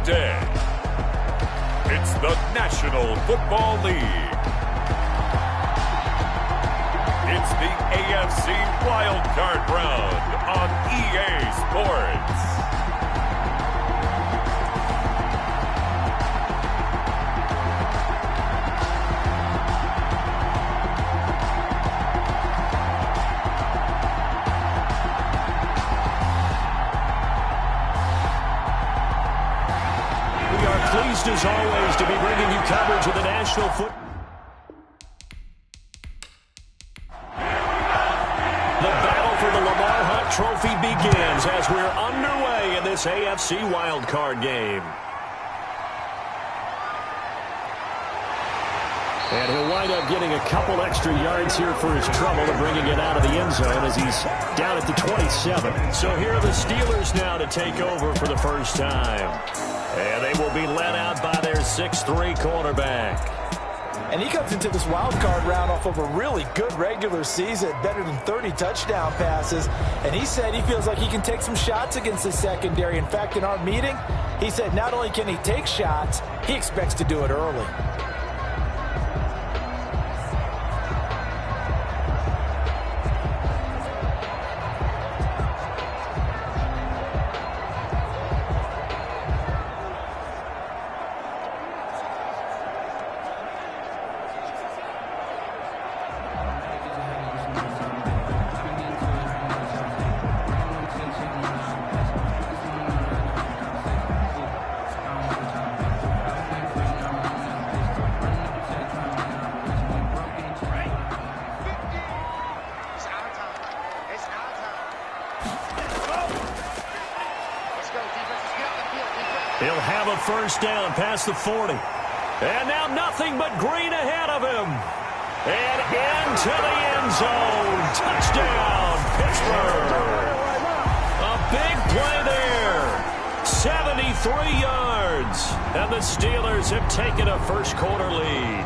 day. It's the National Football League. It's the AFC Wild Card Round on EA Sports. Pleased as always to be bringing you coverage of the National Football. The battle for the Lamar Hunt Trophy begins as we're underway in this AFC wildcard game. And he'll wind up getting a couple extra yards here for his trouble and bringing it out of the end zone as he's down at the 27. So here are the Steelers now to take over for the first time. And they will be led out by their 6'3" quarterback. And he comes into this wild card round off of a really good regular season, better than 30 touchdown passes. And he said he feels like he can take some shots against the secondary. In fact, in our meeting, he said not only can he take shots, he expects to do it early. He'll have a first down past the 40. And now nothing but green ahead of him. And into the end zone. Touchdown, Pittsburgh. A big play there. 73 yards. And the Steelers have taken a first quarter lead.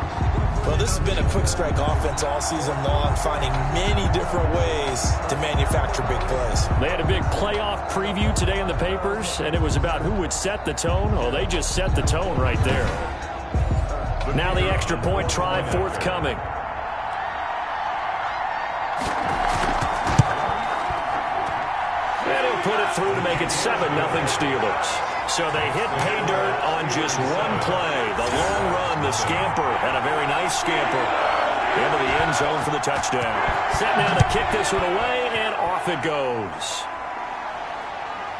Well, this has been a quick strike offense all season long, finding many different ways to manufacture big plays. They had a big playoff preview today in the papers, and it was about who would set the tone. Oh, they just set the tone right there. Now the extra point try forthcoming. And he'll put it through to make it 7-0 Steelers. So they hit pay dirt on just one play. The long run, the scamper, and a very nice scamper into the end zone for the touchdown. Set now to kick this one away, and off it goes.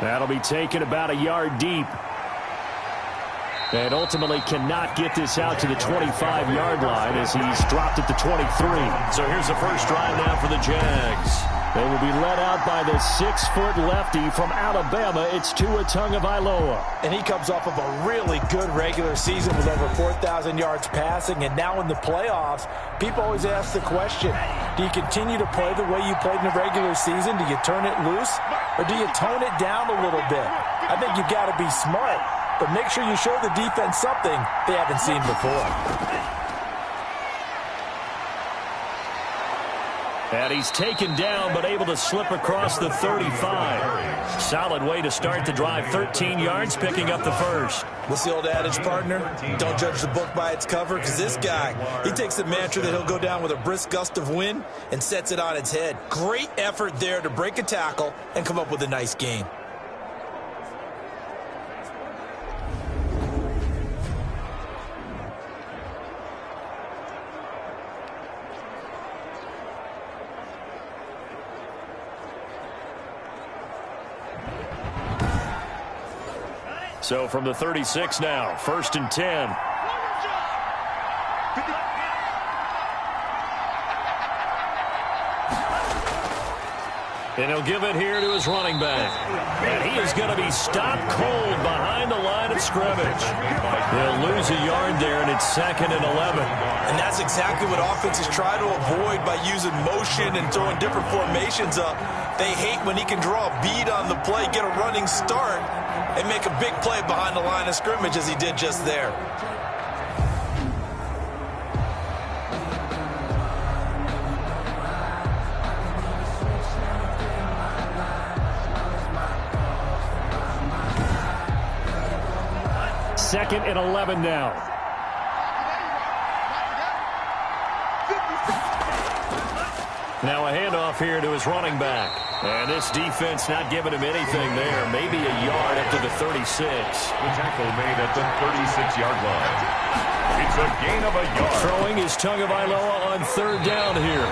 That'll be taken about a yard deep. And ultimately cannot get this out to the 25-yard line as he's dropped at the 23. So here's the first drive now for the Jags. They will be led out by the 6-foot lefty from Alabama. It's Tua Tagovailoa. And he comes off of a really good regular season with over 4,000 yards passing. And now in the playoffs, people always ask the question, do you continue to play the way you played in the regular season? Do you turn it loose? Or do you tone it down a little bit? I think you've got to be smart, but make sure you show the defense something they haven't seen before. And he's taken down, but able to slip across the 35. Solid way to start the drive. 13 yards, picking up the first. What's the old adage, partner? Don't judge the book by its cover, because this guy, he takes the mantra that he'll go down with a brisk gust of wind and sets it on its head. Great effort there to break a tackle and come up with a nice gain. So from the 36 now, 1st and 10. And he'll give it here to his running back. And he is going to be stopped cold behind the line of scrimmage. He'll lose a yard there, and it's 2nd and 11. And that's exactly what offenses try to avoid by using motion and throwing different formations up. They hate when he can draw a bead on the play, get a running start, and make a big play behind the line of scrimmage as he did just there. 2nd and 11 now. Now a handoff here to his running back. And this defense not giving him anything there. Maybe a yard up to the 36. The tackle made at the 36-yard line. It's a gain of a yard. Throwing is Tagovailoa on 3rd down here.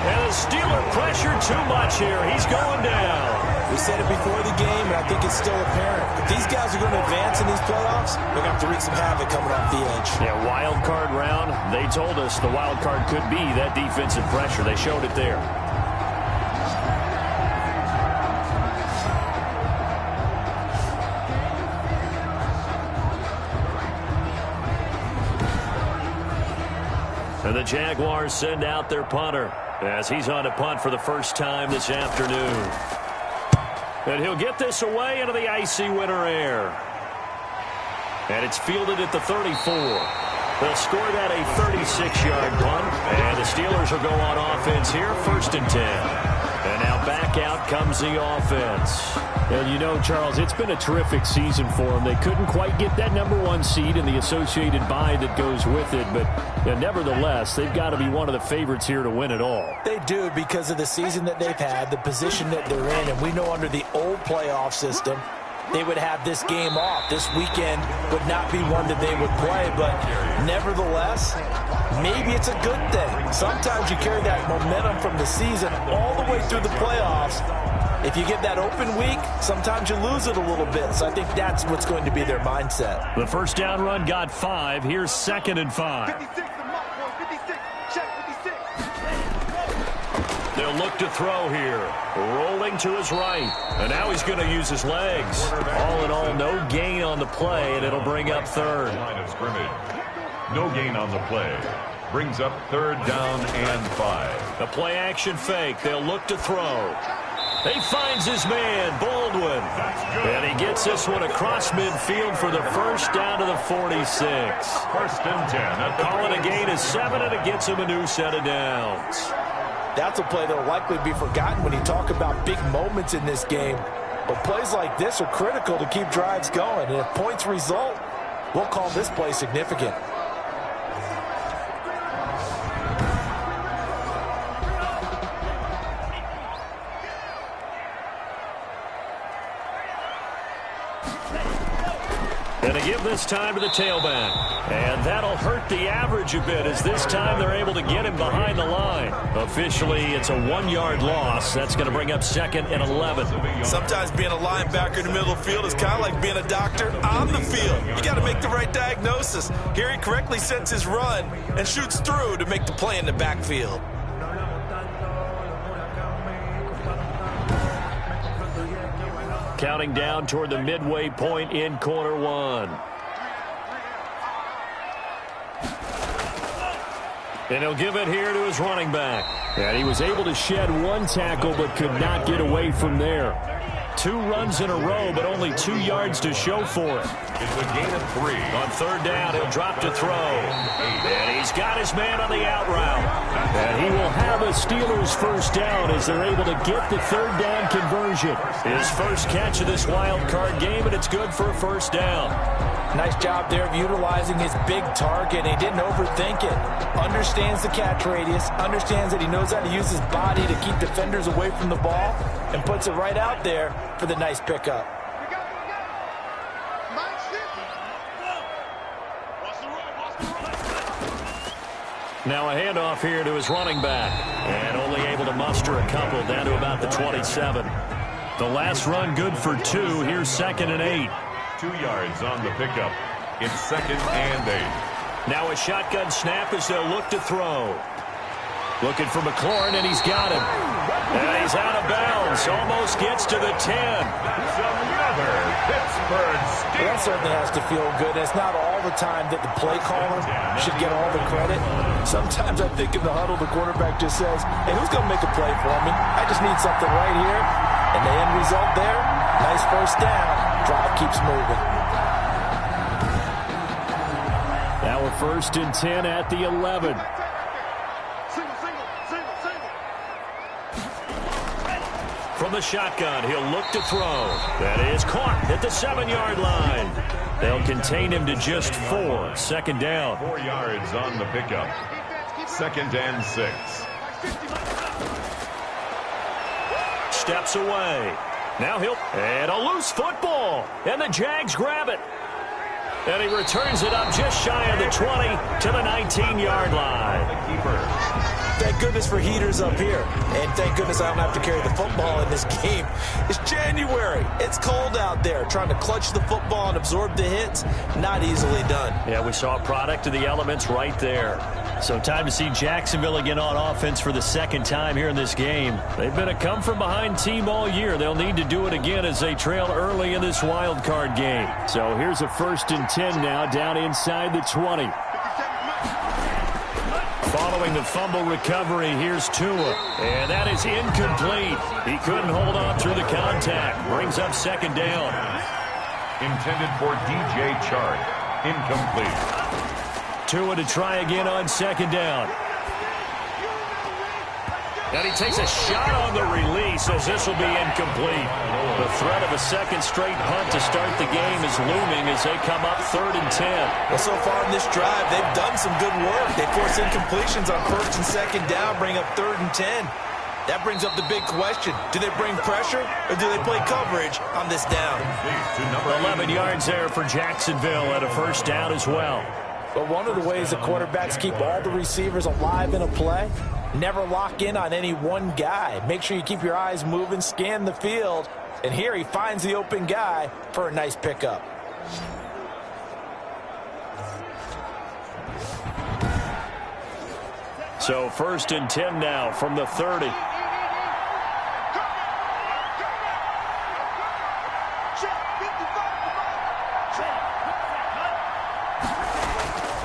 And the Steeler pressure too much here. He's going down. We said it before the game, and I think it's still apparent. If these guys are going to advance in these playoffs, they're going to have to wreak some havoc coming off the edge. Yeah, wild card round. They told us the wild card could be that defensive pressure. They showed it there. And the Jaguars send out their punter as he's on to punt for the first time this afternoon. And he'll get this away into the icy winter air. And it's fielded at the 34. They'll score that a 36-yard punt. And the Steelers will go on offense here, 1st and 10. And now back out comes the offense. And you know, Charles, it's been a terrific season for them. They couldn't quite get that #1 seed and the associated bye that goes with it. But nevertheless, they've got to be one of the favorites here to win it all. They do, because of the season that they've had, the position that they're in. And we know under the old playoff system, they would have this game off. This weekend would not be one that they would play. But nevertheless, maybe it's a good thing. Sometimes you carry that momentum from the season all the way through the playoffs. If you get that open week, sometimes you lose it a little bit. So I think that's what's going to be their mindset. The first down run got 5. Here's 2nd and 5. 56, check 56. They'll look to throw here. Rolling to his right. And now he's going to use his legs. All in all, no gain on the play, and it'll bring up 3rd. Line of scrimmage. No gain on the play. Brings up 3rd down and 5. The play action fake. They'll look to throw. He finds his man, Baldwin. And he gets this one across midfield for the first down to the 46. 1st and 10. Call it a gain of 7, and it gets him a new set of downs. That's a play that will likely be forgotten when you talk about big moments in this game. But plays like this are critical to keep drives going. And if points result, we'll call this play significant. And to give this time to the tailback. And that'll hurt the average a bit, as this time they're able to get him behind the line. Officially, it's a 1-yard loss. That's going to bring up 2nd and 11. Sometimes being a linebacker in the middle of the field is kind of like being a doctor on the field. You got to make the right diagnosis. Here he correctly sets his run and shoots through to make the play in the backfield. Counting down toward the midway point in quarter 1. And he'll give it here to his running back. And he was able to shed 1 tackle but could not get away from there. 2 runs in a row, but only 2 yards to show for it. It's a gain of 3. On 3rd down, he'll drop to throw. And he's got his man on the out route. And he will have a Steelers first down as they're able to get the 3rd down conversion. His first catch of this wild card game, and it's good for a first down. Nice job there of utilizing his big target. He didn't overthink it. Understands the catch radius. Understands that he knows how to use his body to keep defenders away from the ball. And puts it right out there for the nice pickup. Now a handoff here to his running back. And only able to muster a couple down to about the 27. The last run good for 2. Here's 2nd and 8. 2 yards on the pickup. It's 2nd and 8. Now a shotgun snap as they'll look to throw. Looking for McLaurin, and he's got him. And he's out of bounds. Almost gets to the 10. It's another Pittsburgh Steelers. That certainly has to feel good. It's not all the time that the play caller should get all the credit. Sometimes I think in the huddle, the quarterback just says, hey, who's going to make a play for me? I just need something right here. And the end result there, nice first down. Drive keeps moving. Now a 1st and 10 at the 11. From the shotgun, he'll look to throw. That is caught at the 7-yard line. They'll contain him to just 4. Second down. 4 yards on the pickup. 2nd and 6. Steps away. Now and a loose football. And the Jags grab it. And he returns it up just shy of the 20 to the 19-yard line. The keeper. Thank goodness for heaters up here. And thank goodness I don't have to carry the football in this game. It's January. It's cold out there. Trying to clutch the football and absorb the hits, not easily done. Yeah, we saw a product of the elements right there. So time to see Jacksonville again on offense for the second time here in this game. They've been a come-from-behind team all year. They'll need to do it again as they trail early in this wild card game. So here's a 1st and 10 now down inside the 20. Following the fumble recovery, here's Tua. And that is incomplete. He couldn't hold on through the contact. Brings up 2nd down. Intended for DJ Chark. Incomplete. Tua to try again on 2nd down. And he takes a shot on the release as this will be incomplete. The threat of a second straight punt to start the game is looming as they come up 3rd and 10. Well, so far in this drive, they've done some good work. They force incompletions on 1st and 2nd down, bring up 3rd and 10. That brings up the big question. Do they bring pressure or do they play coverage on this down? 11 yards there for Jacksonville at a 1st down as well. But one of the ways the quarterbacks keep all the receivers alive in a play, never lock in on any one guy. Make sure you keep your eyes moving, scan the field. And here he finds the open guy for a nice pickup. So 1st and 10 now from the 30.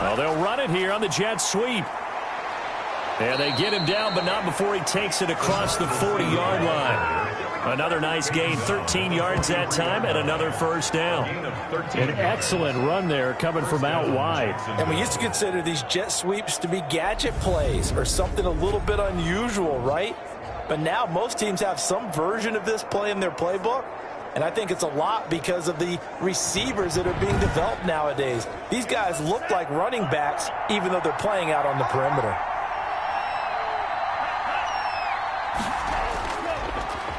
Well, they'll run it here on the jet sweep. And they get him down, but not before he takes it across the 40-yard line. Another nice gain, 13 yards that time, and another 1st down. An excellent run there coming from out wide. And we used to consider these jet sweeps to be gadget plays or something a little bit unusual, right? But now most teams have some version of this play in their playbook. And I think it's a lot because of the receivers that are being developed nowadays. These guys look like running backs even though they're playing out on the perimeter.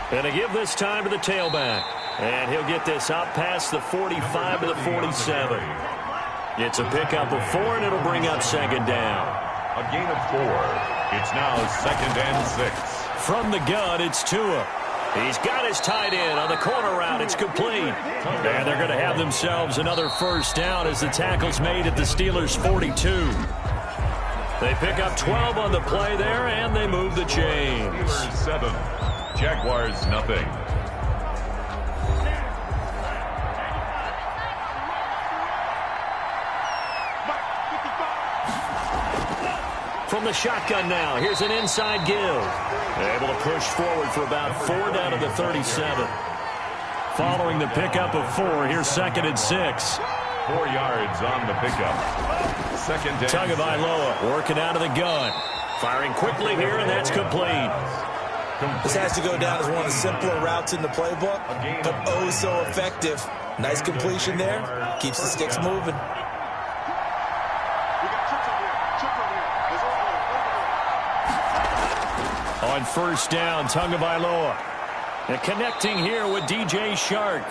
And to give this time to the tailback. And he'll get this out past the 45 to the 47. It's a pickup of 4, and it'll bring up 2nd down. A gain of 4. It's now 2nd and 6. From the gun, it's Tua. He's got his tight end on the corner route. It's complete. And they're going to have themselves another 1st down as the tackle's made at the Steelers' 42. They pick up 12 on the play there, and they move the chains. 7. Jaguars, nothing. From the shotgun now, here's an inside give. Able to push forward for about 4 down to the 37. Following the pickup of 4, here's 2nd and 6. 4 yards on the pickup. 2nd and Tagovailoa working out of the gun. Firing quickly here, and that's complete. This has to go down as one of the simpler routes in the playbook, but oh so effective. Nice completion there. Keeps the sticks moving. On 1st down, Tagovailoa. And connecting here with DJ Chark.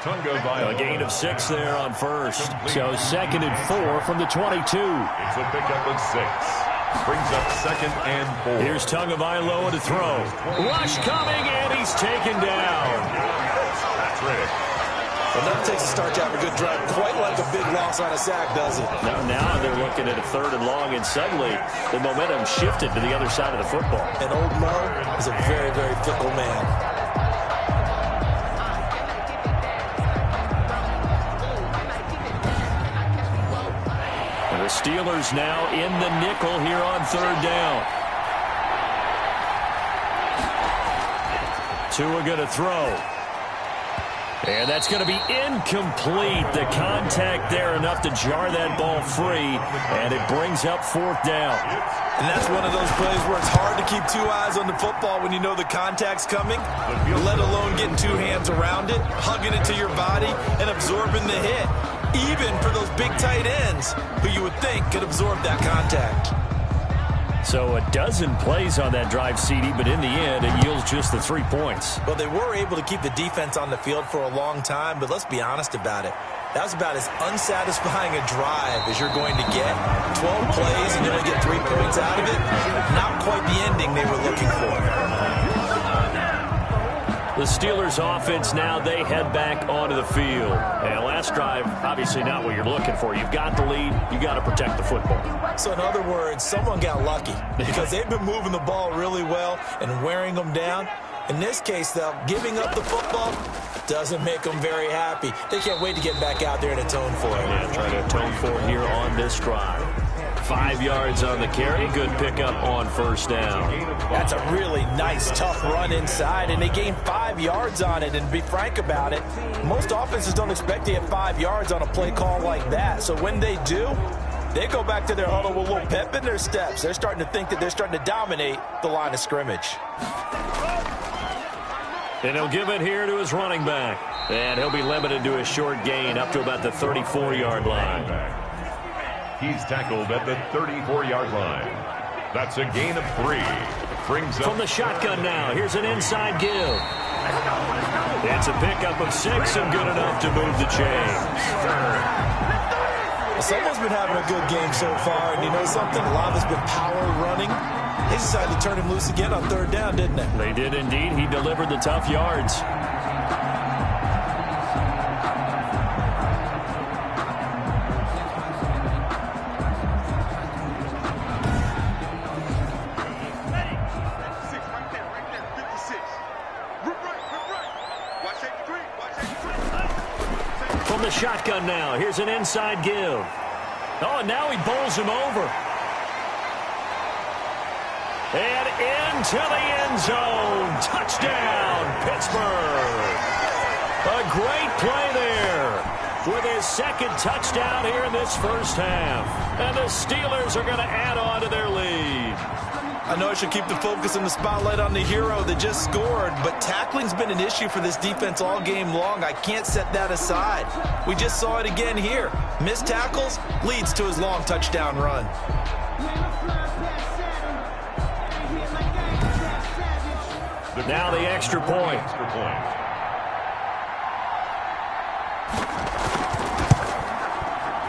A gain of 6 there on 1st. So 2nd and 4 from the 22. It's a pickup of 6. Brings up 2nd and 4. Here's Tagovailoa to throw. Rush coming, and he's taken down. That's Riddick. Well, nothing takes a start to have a good drive quite like a big loss on a sack, does it? Now they're looking at a 3rd and long, and suddenly the momentum shifted to the other side of the football. And old Mo is a very, very fickle man. The Steelers now in the nickel here on 3rd down. Tua going to throw. And that's going to be incomplete. The contact there enough to jar that ball free. And it brings up 4th down. And that's one of those plays where it's hard to keep 2 eyes on the football when you know the contact's coming, let alone getting 2 hands around it, hugging it to your body, and absorbing the hit. even for those big tight ends who you would think could absorb that contact. So a dozen plays on that drive, CD, but in the end, it yields just the 3 points. Well, they were able to keep the defense on the field for a long time, but let's be honest about it. That was about as unsatisfying a drive as you're going to get. 12 plays and you only get 3 points out of it. Not quite the ending they were looking for. The Steelers offense now, they head back onto the field. And last drive, obviously not what you're looking for. You've got the lead. You got to protect the football. So in other words, someone got lucky because they've been moving the ball really well and wearing them down. In this case, though, giving up the football doesn't make them very happy. They can't wait to get back out there and atone for it. Yeah, try to atone for it here on this drive. 5 yards on the carry. Good pickup on first down. That's a really nice, tough run inside, and they gained 5 yards on it. And to be frank about it, most offenses don't expect to get 5 yards on a play call like that. So when they do, they go back to their huddle with a little pep in their steps. They're starting to think that they're starting to dominate the line of scrimmage. And he'll give it here to his running back. And he'll be limited to a short gain up to about the 34-yard line. He's tackled at the 34-yard line. That's a gain of 3. Brings up from the shotgun now. Here's an inside give. It's a pickup of 6 and good enough to move the chains. Someone's been having a good game so far, and you know something? A lot of it's been power running. They decided to turn him loose again on 3rd down, didn't they? They did indeed. He delivered the tough yards. From the shotgun now. Here's an inside give. Oh, and now he bowls him over. And into the end zone. Touchdown, Pittsburgh. A great play there with his 2nd touchdown here in this first half. And the Steelers are going to add on to their lead. I know I should keep the focus and the spotlight on the hero that just scored, but tackling's been an issue for this defense all game long. I can't set that aside. We just saw it again here. Missed tackles leads to his long touchdown run. Now the extra point.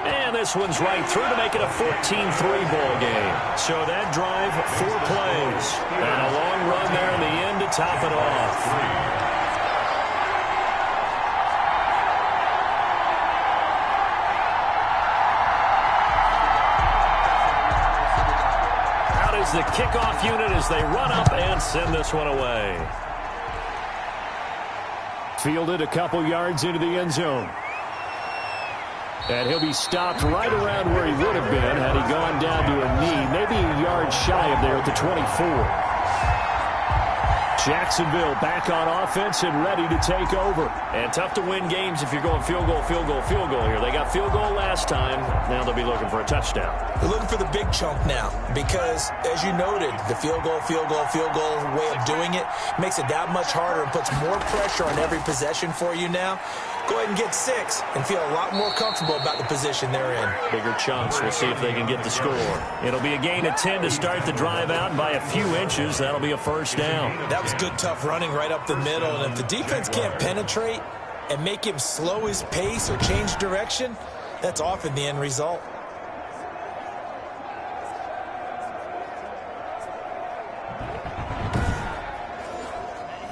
And this one's right through to make it a 14-3 ball game. So that drive, 4 plays. And a long run there in the end to top it off. The kickoff unit as they run up and send this one away. Fielded a couple yards into the end zone. And he'll be stopped right around where he would have been had he gone down to a knee, maybe a yard shy of there at the 24. Jacksonville back on offense and ready to take over. And tough to win games if you're going field goal, field goal, field goal here. They got field goal last time. Now they'll be looking for a touchdown. They're looking for the big chunk now because, as you noted, the field goal way of doing it makes it that much harder and puts more pressure on every possession for you now. Go ahead and get 6 and feel a lot more comfortable about the position they're in. Bigger chunks. We'll see if they can get the score. It'll be a gain of 10 to start the drive out. By a few inches, that'll be a first down. That was good, tough running right up the middle. And if the defense can't penetrate and make him slow his pace or change direction, that's often the end result.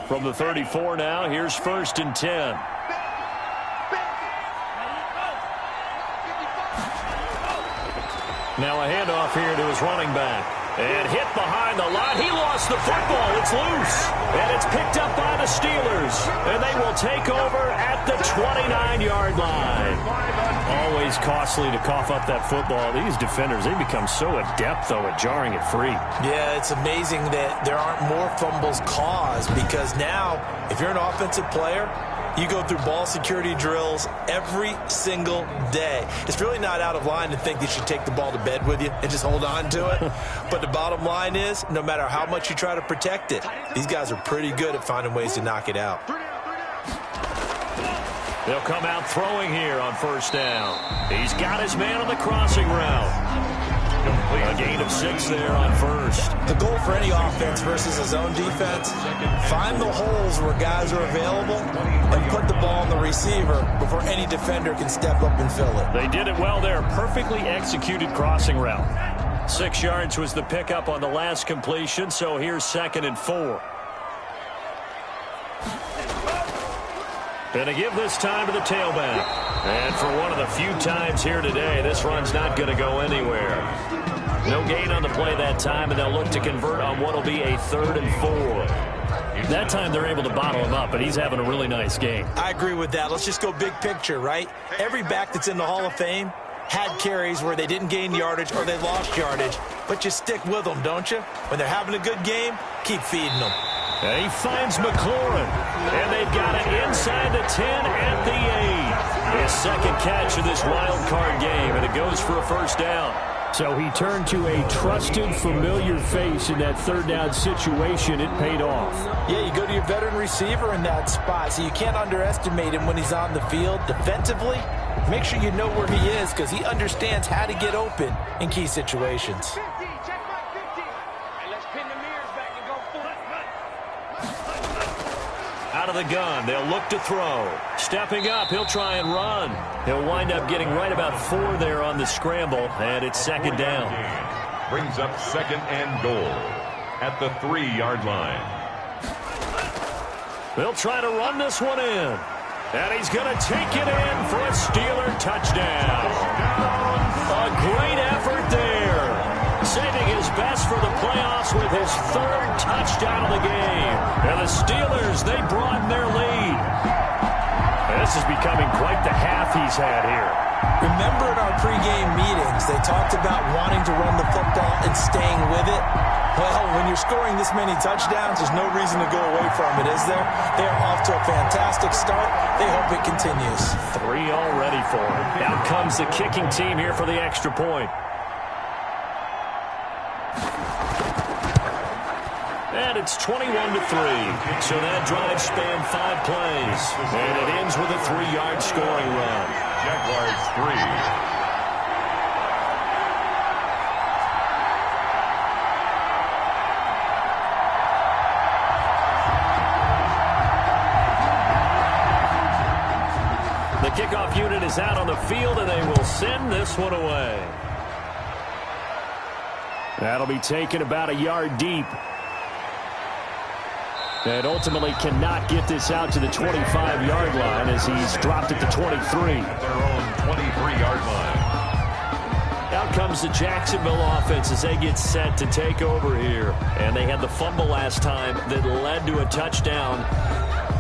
From the 34 now, here's 1st and 10. Now a handoff here to his running back. And hit behind the line. He lost the football. It's loose. And it's picked up by the Steelers. And they will take over at the 29-yard line. Always costly to cough up that football. These defenders, they become so adept, though, at jarring it free. Yeah, it's amazing that there aren't more fumbles caused because now, if you're an offensive player, you go through ball security drills every single day. It's really not out of line to think that you should take the ball to bed with you and just hold on to it. But the bottom line is, no matter how much you try to protect it, these guys are pretty good at finding ways to knock it out. They'll come out throwing here on first down. He's got his man on the crossing route. A gain of 6 there on first. The goal for any offense versus a zone defense, find the holes where guys are available and put the ball on the receiver before any defender can step up and fill it. They did it well there. Perfectly executed crossing route. 6 yards was the pickup on the last completion, so here's 2nd and 4. Gonna give this time to the tailback. And for one of the few times here today, this run's not going to go anywhere. No gain on the play that time, and they'll look to convert on what will be a 3rd and 4. That time they're able to bottle him up, and he's having a really nice game. I agree with that. Let's just go big picture, right? Every back that's in the Hall of Fame had carries where they didn't gain yardage or they lost yardage, but you stick with them, don't you? When they're having a good game, keep feeding them. And he finds McLaurin, and they've got it inside the 10 at the 8. His 2nd catch of this wild card game, and it goes for a first down. So he turned to a trusted, familiar face in that 3rd down situation. It paid off. Yeah, you go to your veteran receiver in that spot, so you can't underestimate him when he's on the field. Defensively, make sure you know where he is because he understands how to get open in key situations. 50, check my 50. And let's pin the mirrors back and go full. Out of the gun, they'll look to throw. Stepping up, he'll try and run. He'll wind up getting right about 4 there on the scramble, and it's 2nd down. Brings up 2nd and goal at the 3-yard line. They'll try to run this one in. And he's going to take it in for a Steeler touchdown. A great effort there. Saving his best for the playoffs with his 3rd touchdown of the game. And the Steelers, they broaden their lead. This is becoming quite the half he's had here. Remember in our pregame meetings, they talked about wanting to run the football and staying with it. Well, when you're scoring this many touchdowns, there's no reason to go away from it, is there? They are off to a fantastic start. They hope it continues. 3 already for him. Out comes the kicking team here for the extra point. And it's 21-3. So that drive spanned 5 plays. And it ends with a 3-yard scoring run. Jaguars 3. The kickoff unit is out on the field, and they will send this one away. That'll be taken about a yard deep. And ultimately cannot get this out to the 25-yard line as he's dropped at the 23. At their own 23-yard line. Out comes the Jacksonville offense as they get set to take over here. And they had the fumble last time that led to a touchdown.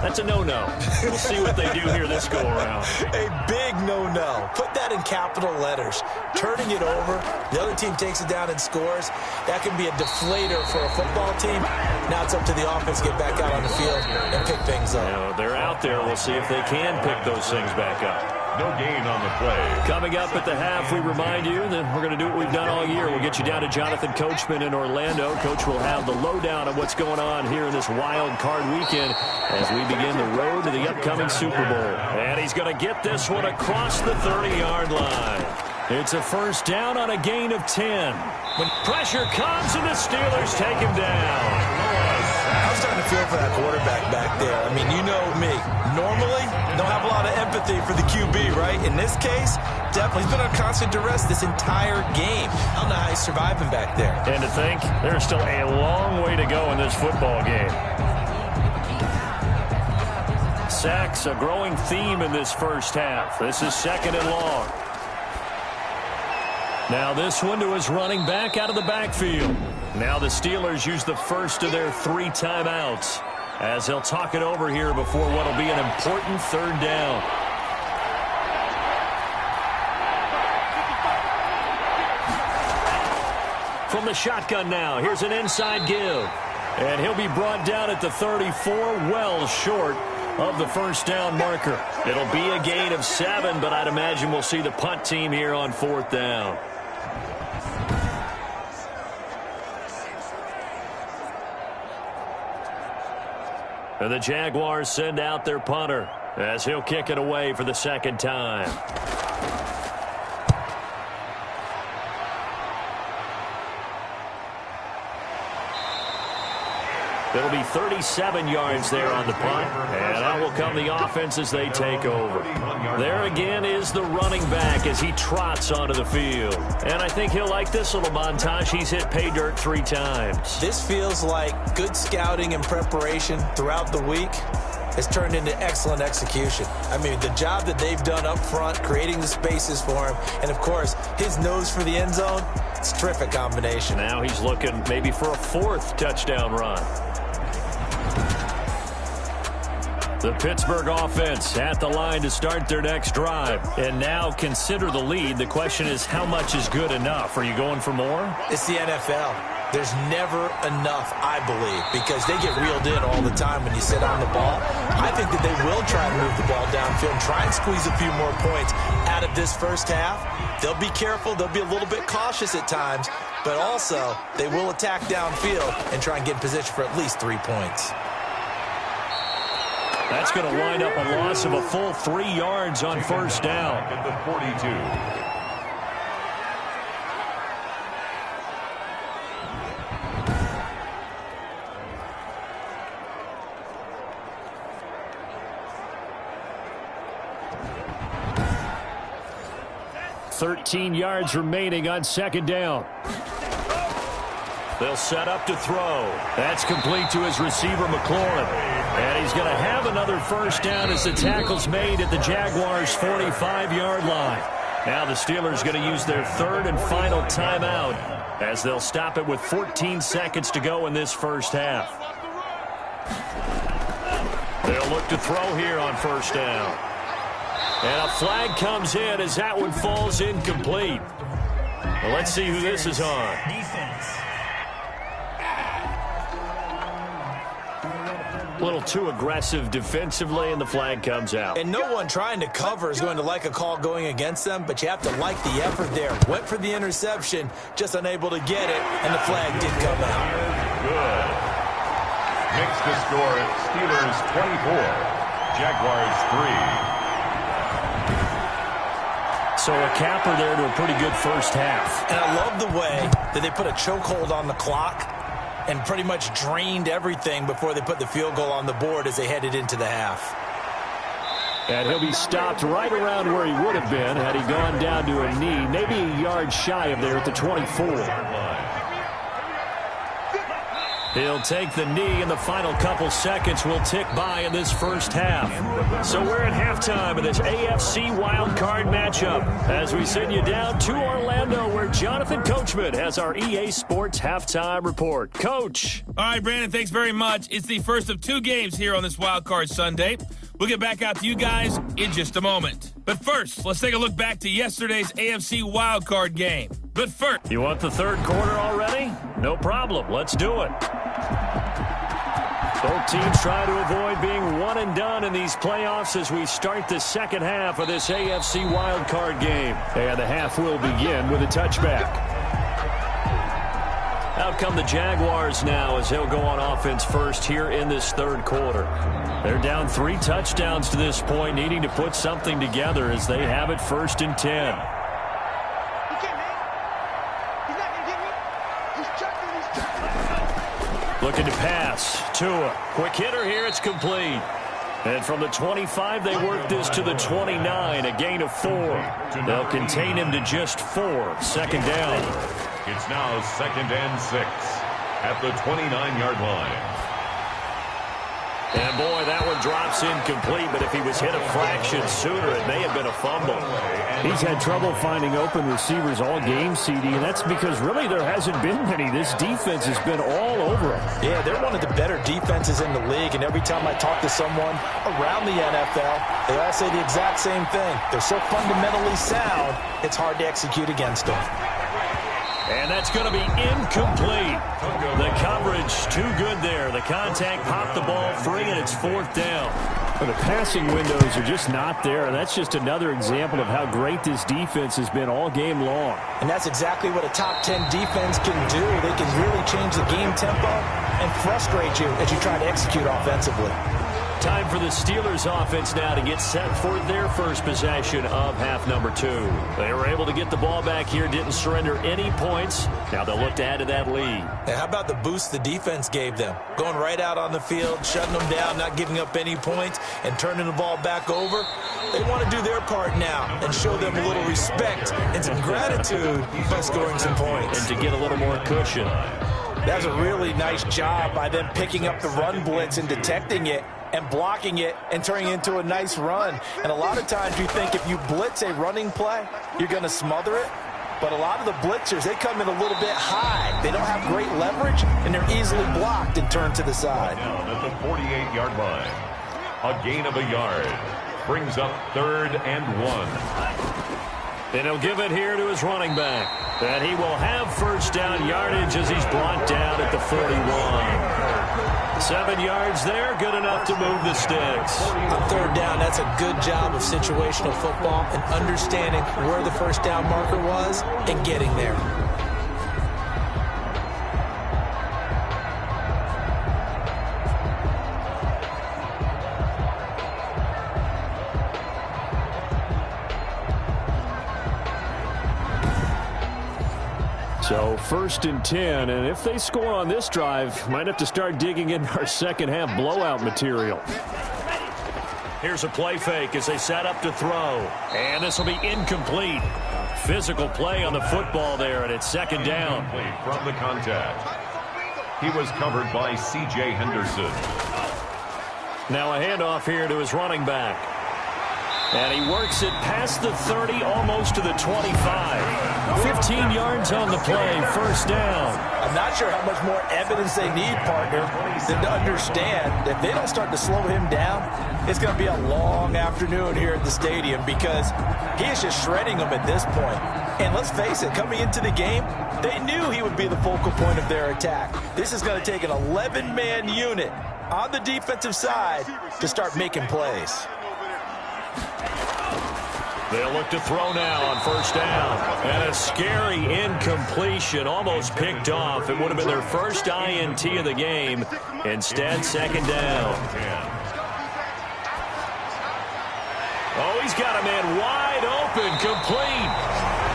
That's a no-no. We'll see what they do here this go-around. A big no-no. Put that in capital letters. Turning it over, the other team takes it down and scores. That can be a deflator for a football team. Now it's up to the offense to get back out on the field and pick things up. Now, they're out there. We'll see if they can pick those things back up. No gain on the play. Coming up at the half, we remind you that we're going to do what we've done all year. We'll get you down to Jonathan Coachman in Orlando. Coach will have the lowdown of what's going on here in this wild card weekend as we begin the road to the upcoming Super Bowl. And he's going to get this one across the 30-yard line. It's a first down on a gain of 10. When pressure comes and the Steelers take him down. I was starting to feel for that quarterback back there. I mean, you know me. Normally, don't have a lot of empathy for the QB, right? In this case, definitely he's been on constant duress this entire game. I don't know how he's surviving back there. And to think, there's still a long way to go in this football game. Sacks, a growing theme in this first half. This is 2nd and long. Now this one to his running back out of the backfield. Now the Steelers use the first of their 3 timeouts as they'll talk it over here before what will be an important 3rd down. From the shotgun now, here's an inside give. And he'll be brought down at the 34, well short of the first down marker. It'll be a gain of 7, but I'd imagine we'll see the punt team here on 4th down. And the Jaguars send out their punter. as he'll kick it away for the second time. It'll be 37 yards there on the punt, and out will come the offense as they take over. There again is the running back as he trots onto the field. And I think he'll like this little montage. He's hit pay dirt 3 times. This feels like good scouting and preparation throughout the week has turned into excellent execution. I mean, the job that they've done up front, creating the spaces for him, and, of course, his nose for the end zone, it's a terrific combination. Now he's looking maybe for a 4th touchdown run. The Pittsburgh offense at the line to start their next drive. And now consider the lead. The question is, how much is good enough? Are you going for more? It's the NFL. There's never enough, I believe, because they get reeled in all the time when you sit on the ball. I think that they will try to move the ball downfield and try and squeeze a few more points out of this first half. They'll be careful. They'll be a little bit cautious at times, but also they will attack downfield and try and get in position for at least 3 points. That's going to wind up a loss of a full 3 yards on first down. At the 42. $13 yards remaining on second down. They'll set up to throw. That's complete to his receiver, McLaurin. And he's going to have another first down as the tackle's made at the Jaguars' 45-yard line. Now the Steelers going to use their 3rd and final timeout as they'll stop it with 14 seconds to go in this first half. They'll look to throw here on first down. And a flag comes in as that one falls incomplete. Well, let's see who this is on. A little too aggressive defensively, and the flag comes out. And no one trying to cover is going to like a call going against them, but you have to like the effort there. Went for the interception, just unable to get it, and the flag did come out. Good. Makes the score Steelers 24, Jaguars 3. So a capper there to a pretty good first half. And I love the way that they put a chokehold on the clock and pretty much drained everything before they put the field goal on the board as they headed into the half. And he'll be stopped right around where he would have been had he gone down to a knee, maybe a yard shy of there at the 24. He'll take the knee, and the final couple seconds will tick by in this first half. So we're at halftime of this AFC wildcard matchup as we send you down to Orlando, where Jonathan Coachman has our EA Sports halftime report. Coach. All right, Brandon, thanks very much. It's the first of 2 games here on this wildcard Sunday. We'll get back out to you guys in just a moment. But first, let's take a look back to yesterday's AFC wildcard game. But first, you want the third quarter already? No problem. Let's do it. Both teams try to avoid being one and done in these playoffs as we start the second half of this AFC wildcard game. And the half will begin with a touchback. Out come the Jaguars now as they'll go on offense first here in this third quarter. They're down 3 touchdowns to this point, needing to put something together as they have it 1st and 10. Looking to pass. Tua. Quick hitter here. It's complete. And from the 25, they work this to the 29, a gain of 4. They'll contain him to just 4. Second down. It's now 2nd and 6 at the 29-yard line. And, boy, that one drops incomplete, but if he was hit a fraction sooner, it may have been a fumble. He's had trouble finding open receivers all game, CD, and that's because really there hasn't been many. This defense has been all over him. Yeah, they're one of the better defenses in the league, and every time I talk to someone around the NFL, they all say the exact same thing. They're so fundamentally sound, it's hard to execute against them. And that's going to be incomplete. The coverage too good there. The contact popped the ball free, and it's 4th down. Well, the passing windows are just not there, and that's just another example of how great this defense has been all game long. And that's exactly what a top 10 defense can do. They can really change the game tempo and frustrate you as you try to execute offensively. Time for the Steelers offense now to get set for their first possession of half number 2. They were able to get the ball back here, didn't surrender any points. Now they'll look to add to that lead. And how about the boost the defense gave them? Going right out on the field, shutting them down, not giving up any points, and turning the ball back over. They want to do their part now and show them a little respect and some gratitude by scoring some points. And to get a little more cushion. That was a really nice job by them picking up the run blitz and detecting it and blocking it and turning it into a nice run. And a lot of times you think if you blitz a running play, you're going to smother it. But a lot of the blitzers, they come in a little bit high. They don't have great leverage, and they're easily blocked and turned to the side. Down at the 48-yard line. A gain of a yard. Brings up 3rd and 1. And he'll give it here to his running back. And he will have first down yardage as he's brought down at the 41. 7 yards there, good enough to move the sticks. On 3rd down, that's a good job of situational football and understanding where the first down marker was and getting there. So 1st and 10, and if they score on this drive, might have to start digging in our second half blowout material. Here's a play fake as they set up to throw. And this will be incomplete. Physical play on the football there, and it's 2nd down. From the contact. He was covered by C.J. Henderson. Now a handoff here to his running back. And he works it past the 30, almost to the 25. 15 yards on the play, 1st down. I'm not sure how much more evidence they need, partner, than to understand that if they don't start to slow him down, it's going to be a long afternoon here at the stadium because he is just shredding them at this point. And let's face it, coming into the game, they knew he would be the focal point of their attack. This is going to take an 11-man unit on the defensive side to start making plays. They'll look to throw now on 1st down. And a scary incompletion, almost picked off. It would have been their first INT of the game. Instead, 2nd down. Oh, he's got a man wide open, complete.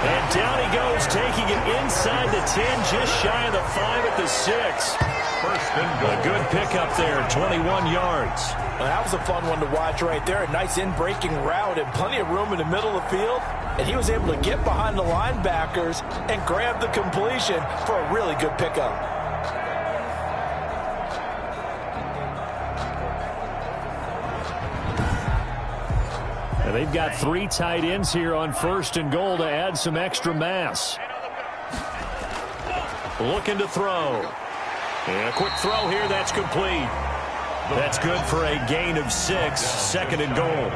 And down he goes, taking it inside the 10, just shy of the 5 at the 6. 1st and goal. A good pickup there, 21 yards. Well, that was a fun one to watch right there. A nice in-breaking route and plenty of room in the middle of the field. And he was able to get behind the linebackers and grab the completion for a really good pickup. And they've got 3 tight ends here on 1st and goal to add some extra mass. Looking to throw. And a quick throw here, that's complete. That's good for a gain of 6, 2nd and goal.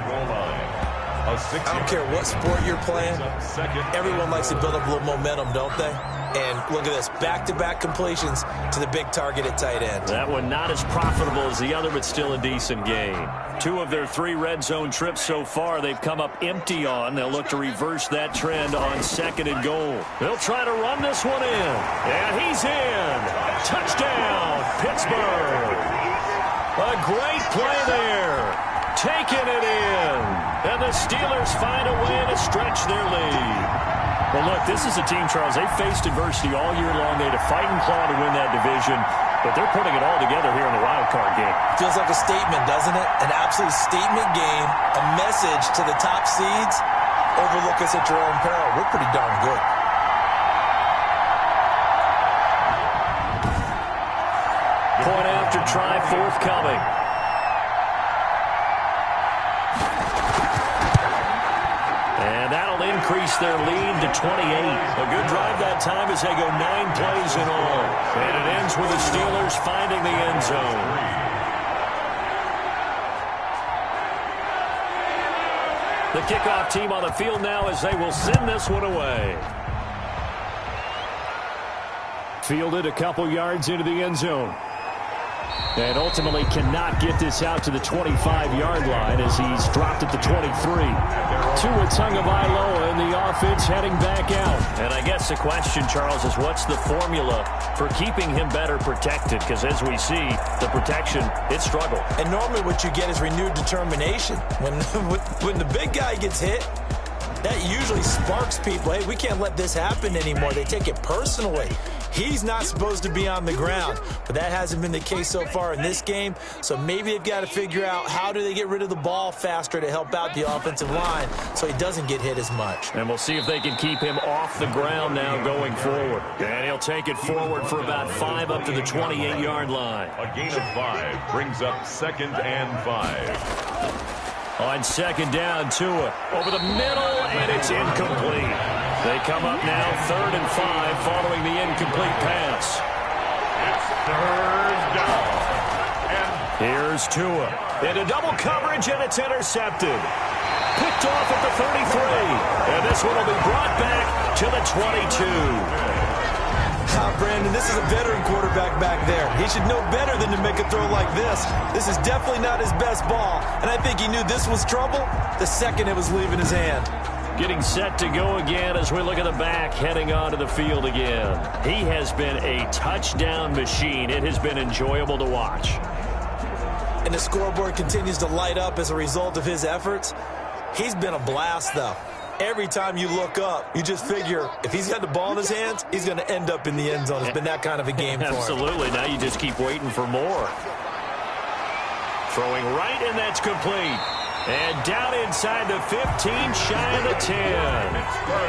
I don't care what sport you're playing, everyone likes to build up a little momentum, don't they? And look at this, back-to-back completions to the big target at tight end. That one not as profitable as the other, but still a decent gain. 2 of their 3 red zone trips so far, they've come up empty on. They'll look to reverse that trend on 2nd and goal. They'll try to run this one in. And he's in. Touchdown, Pittsburgh. A great play there. Taking it in. And the Steelers find a way to stretch their lead. Well, look, this is a team, Charles, they faced adversity all year long. They had to fight and claw to win that division, but they're putting it all together here in the wild card game. Feels like a statement, doesn't it? An absolute statement game, a message to the top seeds. Overlook us at your own peril. We're pretty darn good. Point after try forthcoming. And that'll increase their lead to 28. A good drive that time as they go 9 plays in all. And it ends with the Steelers finding the end zone. The kickoff team on the field now as they will send this one away. Fielded a couple yards into the end zone. And ultimately cannot get this out to the 25-yard line as he's dropped at the 23. Tua Tagovailoa and the offense heading back out. And I guess the question, Charles, is what's the formula for keeping him better protected? Because as we see, the protection, it struggled. And normally what you get is renewed determination. When the big guy gets hit, that usually sparks people. Hey, we can't let this happen anymore. They take it personally. He's not supposed to be on the ground, but that hasn't been the case so far in this game. So maybe they've got to figure out how do they get rid of the ball faster to help out the offensive line so he doesn't get hit as much. And we'll see if they can keep him off the ground now going forward. And he'll take it forward for about 5 up to the 28-yard line. A gain of 5 brings up 2nd and 5. On 2nd down, Tua over the middle, and it's incomplete. They come up now 3rd and 5 following the incomplete pass. It's 3rd down. And here's Tua into double coverage, and it's intercepted. Picked off at the 33, and this one will be brought back to the 22. Brandon, this is a veteran quarterback back there. He should know better than to make a throw like this. This is definitely not his best ball, and I think he knew this was trouble the second it was leaving his hand. Getting set to go again as we look at the back heading onto the field again. He has been a touchdown machine. It has been enjoyable to watch. And the scoreboard continues to light up as a result of his efforts. He's been a blast, though. Every time you look up, you just figure if he's got the ball in his hands, he's going to end up in the end zone. It's been that kind of a game for him. Absolutely. Now you just keep waiting for more. Throwing right, and that's complete. And down inside the 15, shy of the 10.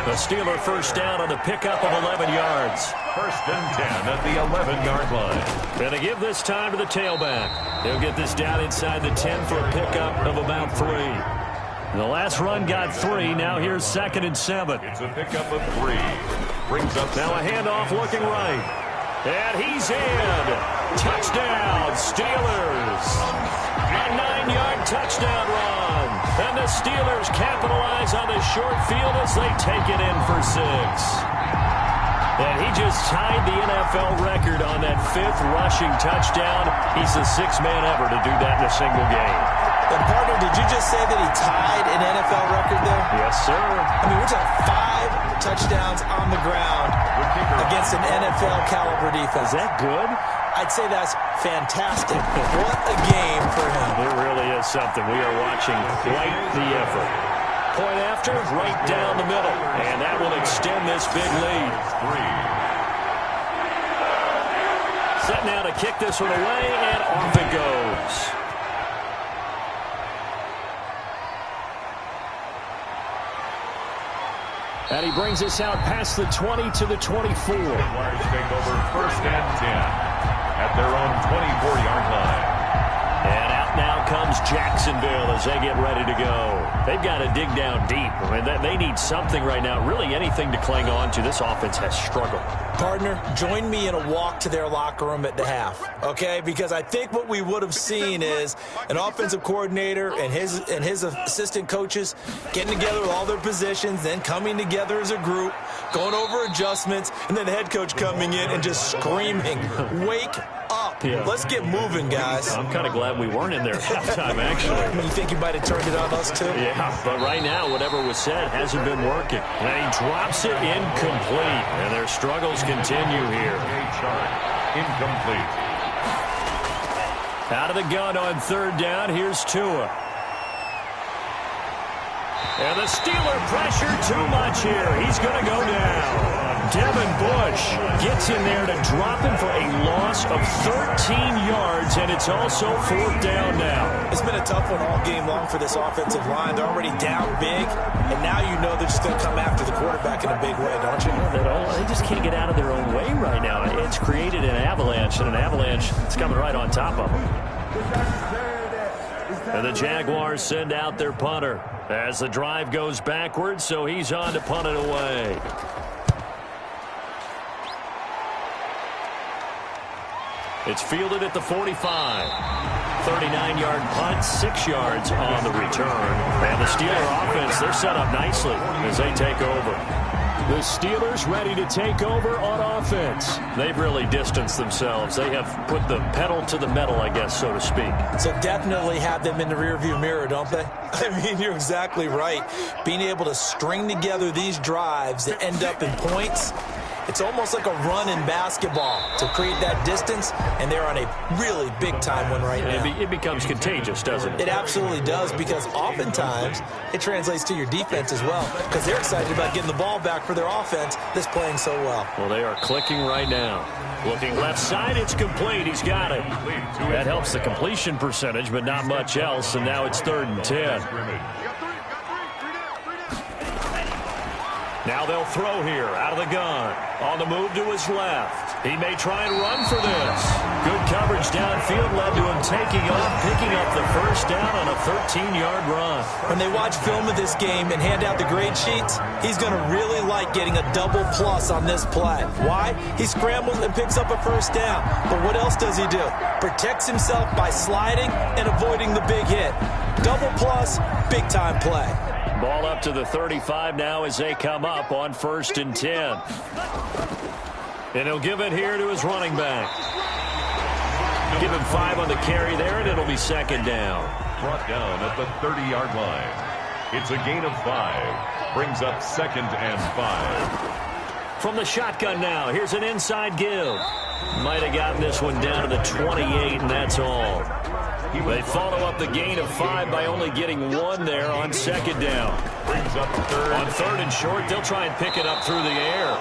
The Steeler first down on the pickup of 11 yards. 1st and 10 at the 11-yard line. Going to give this time to the tailback. He'll get this down inside the 10 for a pickup of about 3. The last run got 3. Now here's 2nd and 7. It's a pickup of 3. Brings up now a handoff looking right. And he's in. Touchdown, Steelers. A 9-yard touchdown run. And the Steelers capitalize on the short field as they take it in for 6. And he just tied the NFL record on that 5th rushing touchdown. He's the 6th man ever to do that in a single game. And partner, did you just say that he tied an NFL record there? Yes, sir. I mean, we're talking 5 touchdowns on the ground against an NFL caliber defense. Is that good? I'd say that's fantastic. What a game for him. It really is something. We are watching quite the effort. Point after, right down the middle. And that will extend this big lead. 3. Set now to kick this one away, and off it goes. And he brings us out past the 20 to the 24. Jaguars take over 1st and 10 at their own 24-yard line. And out now comes Jacksonville as they get ready to go. They've got to dig down deep. I mean, they need something right now, really anything to cling on to. This offense has struggled. Partner, join me in a walk to their locker room at the half, okay? Because I think what we would have seen is an offensive coordinator and his assistant coaches getting together with all their positions, then coming together as a group, going over adjustments, and then the head coach coming in and just screaming, wake up. Yeah. Let's get moving, guys. I'm kind of glad we weren't in there at halftime, actually. You think you might have turned it on us, too? Yeah, but right now, whatever was said hasn't been working. And he drops it incomplete, and their struggles continue here. Incomplete. Out of the gun on 3rd down, here's Tua. And the Steeler pressure too much here. He's going to go down. Devin Bush gets in there to drop him for a loss of 13 yards, and it's also 4th down now. It's been a tough one all game long for this offensive line. They're already down big, and now you know they're just going to come after the quarterback in a big way, don't you? They just can't get out of their own way right now. It's created an avalanche, and an avalanche is coming right on top of them. And the Jaguars send out their punter as the drive goes backwards, so he's on to punt it away. It's fielded at the 45. 39-yard punt, 6 yards on the return. And the Steeler offense, they're set up nicely as they take over. The Steelers ready to take over on offense. They've really distanced themselves. They have put the pedal to the metal, I guess, so to speak. So definitely have them in the rearview mirror, don't they? I mean, you're exactly right. Being able to string together these drives that end up in points, it's almost like a run in basketball to create that distance, and they're on a really big-time one right now. It becomes contagious, doesn't it? It absolutely does, because oftentimes it translates to your defense as well, because they're excited about getting the ball back for their offense that's playing so well. Well, they are clicking right now. Looking left side, it's complete. He's got it. That helps the completion percentage, but not much else, and now it's 3rd and 10. Now they'll throw here out of the gun. On the move to his left. He may try and run for this. Good coverage downfield led to him taking off, picking up the first down on a 13-yard run. When they watch film of this game and hand out the grade sheets, he's going to really like getting a double plus on this play. Why? He scrambles and picks up a first down. But what else does he do? Protects himself by sliding and avoiding the big hit. Double plus, big-time play. Ball up to the 35 now as they come up on 1st and 10. And he'll give it here to his running back. Give him 5 on the carry there, and it'll be 2nd down. Brought down at the 30-yard line. It's a gain of 5. Brings up 2nd and 5. From the shotgun now, here's an inside give. Might have gotten this one down to the 28, and that's all. They follow up the gain of 5 by only getting 1 there on 2nd down. Brings up 3rd. On 3rd and short, they'll try and pick it up through the air.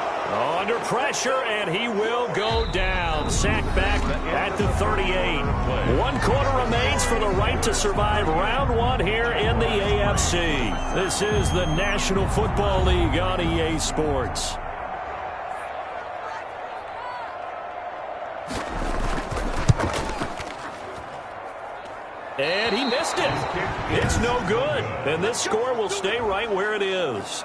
Under pressure, and he will go down. Sacked back at the 38. 1 quarter remains for the right to survive round 1 here in the AFC. This is the National Football League on EA Sports. And he missed it. It's no good. And this score will stay right where it is.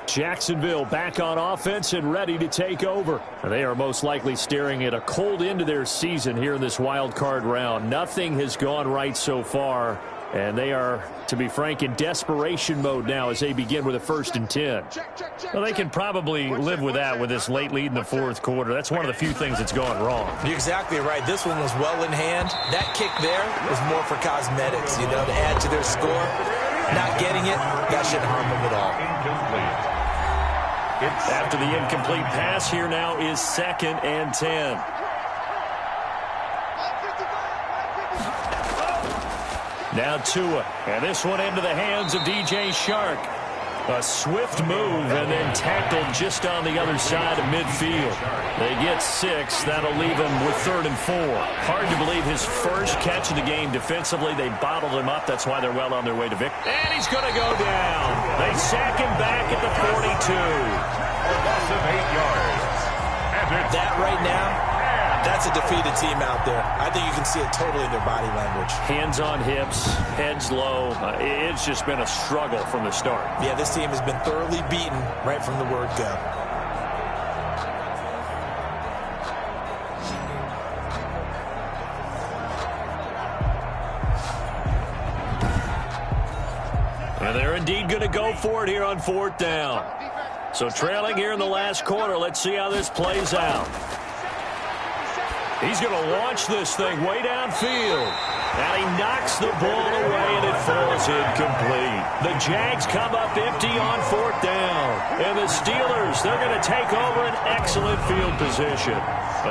Jacksonville back on offense and ready to take over. They are most likely staring at a cold end to their season here in this wild card round. Nothing has gone right so far. And they are, to be frank, in desperation mode now as they begin with a 1st and 10. Well, they can probably live with that with this late lead in the 4th quarter. That's one of the few things that's gone wrong. You're exactly right. This one was well in hand. That kick there was more for cosmetics, you know, to add to their score. Not getting it, that shouldn't harm them at all. After the incomplete pass, here now is 2nd and 10. Now Tua, and this one into the hands of DJ Shark. A swift move and then tackled just on the other side of midfield. They get 6. That'll leave him with 3rd and 4. Hard to believe his first catch of the game defensively. They bottled him up. That's why they're well on their way to victory. And he's going to go down. They sack him back at the 42. A loss of 8 yards. That right now, that's a defeated team out there. I think you can see it totally in their body language. Hands on hips, heads low. It's just been a struggle from the start. Yeah, this team has been thoroughly beaten right from the word go. And they're indeed going to go for it here on 4th down. So trailing here in the last quarter, let's see how this plays out. He's going to launch this thing way downfield. And he knocks the ball away, and it falls incomplete. The Jags come up empty on 4th down. And the Steelers, they're going to take over an excellent field position.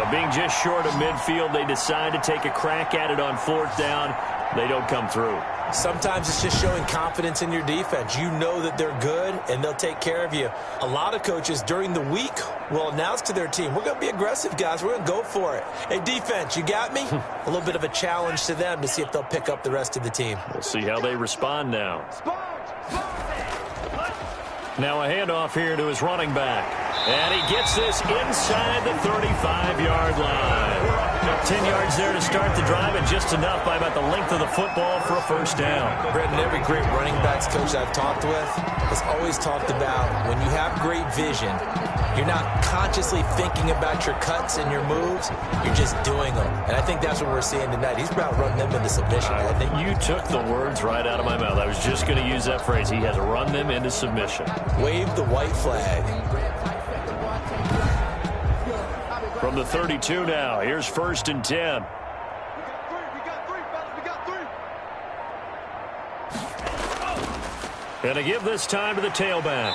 Being just short of midfield, they decide to take a crack at it on 4th down. They don't come through. Sometimes it's just showing confidence in your defense. You know that they're good, and they'll take care of you. A lot of coaches during the week will announce to their team, we're going to be aggressive, guys. We're going to go for it. Hey, defense, you got me? A little bit of a challenge to them to see if they'll pick up the rest of the team. We'll see how they respond now. Now a handoff here to his running back. And he gets this inside the 35-yard line. 10 yards there to start the drive, and just enough by about the length of the football for a first down. Brendan, every great running backs coach I've talked with has always talked about when you have great vision, you're not consciously thinking about your cuts and your moves, you're just doing them. And I think that's what we're seeing tonight. He's about running them into submission. I think you took the words right out of my mouth. I was just going to use that phrase. He has run them into submission. Wave the white flag. From the 32 now, here's 1st and 10. We got three, fellas. We got three. And to give this time to the tailback.